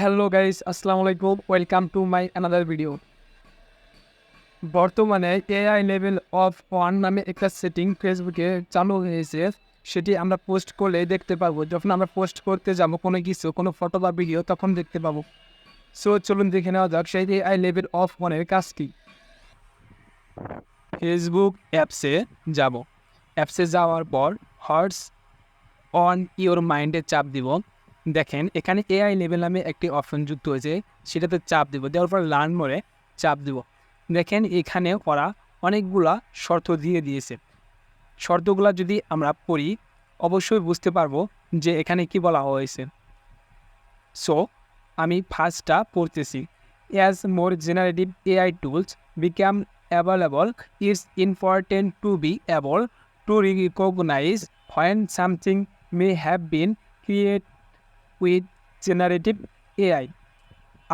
Hello guys, আসসালামু আলাইকুম। Welcome to my another video. বর্তমানে এআই লেভেল অফ ওয়ান নামে একটা সেটিং ফেসবুকে চালু হয়েছে। সেটি আমরা পোস্ট করলে দেখতে পাবো। যখন আমরা পোস্ট করতে যাবো কোনো কিছু, কোনো ফটো বা ভিডিও, তখন দেখতে পাবো। সো চলুন দেখে নেওয়া যাক সেই এআই লেভেল অফ ওয়ানের কাজ কী। ফেসবুক অ্যাপসে যাব। অ্যাপসে যাওয়ার পর হর্স অন ইওর মাইন্ডে চাপ দিব। দেখেন এখানে এআই লেভেল নামে একটি অপশন যুক্ত হয়েছে, সেটাতে চাপ দিব। দেওয়ার পর লার্ন মোরে চাপ দিব। দেখেন এখানে ওরা অনেকগুলা শর্ত দিয়ে দিয়েছে। শর্তগুলা যদি আমরা পড়ি অবশ্যই বুঝতে পারবো যে এখানে কি বলা হয়েছে। সো আমি ফার্স্টটা পড়তেছি। As more generative AI tools become available, it's important to be able to recognise when something may have been created with generative AI.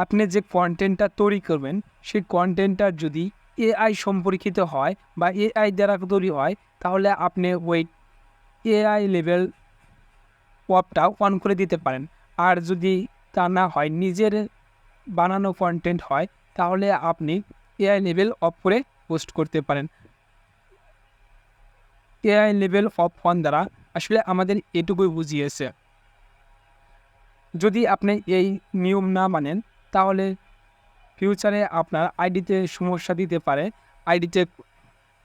আপনি যে কন্টেন্টটা তৈরি করবেন সেই কন্টেন্টটা যদি এআই সম্পর্কিত হয় বা এআই দ্বারা তৈরি হয়, তাহলে আপনি ওই এআই লেভেল পপটা অন করে দিতে পারেন। আর যদি তা না হয়, নিজের বানানো কন্টেন্ট হয়, তাহলে আপনি এআই লেভেল অফ করে পোস্ট করতে পারেন। এআই লেভেল অফ ওয়ান দ্বারা আসলে আমাদের এটুকুই বুঝিয়েছে। যদি আপনি এই নিয়ম না মানেন, তাহলে ফিউচারে আপনার আইডিতে সমস্যা দিতে পারে। আইডিতে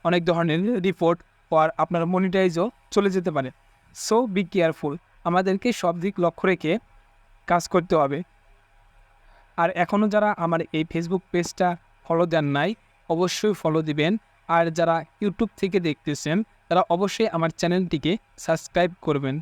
অনেক ধরনের রিপোর্ট আর আপনার মনিটাইজও চলে যেতে পারে। So be careful. আমাদেরকে সব দিক লক্ষ্য রেখে কাজ করতে হবে। আর এখনও যারা আমার এই ফেসবুক পেজটা ফলো দেন নাই, অবশ্যই ফলো দিবেন। আর যারা ইউটিউব থেকে দেখতেছেন, তারা অবশ্যই আমার চ্যানেলটিকে সাবস্ক্রাইব করবেন।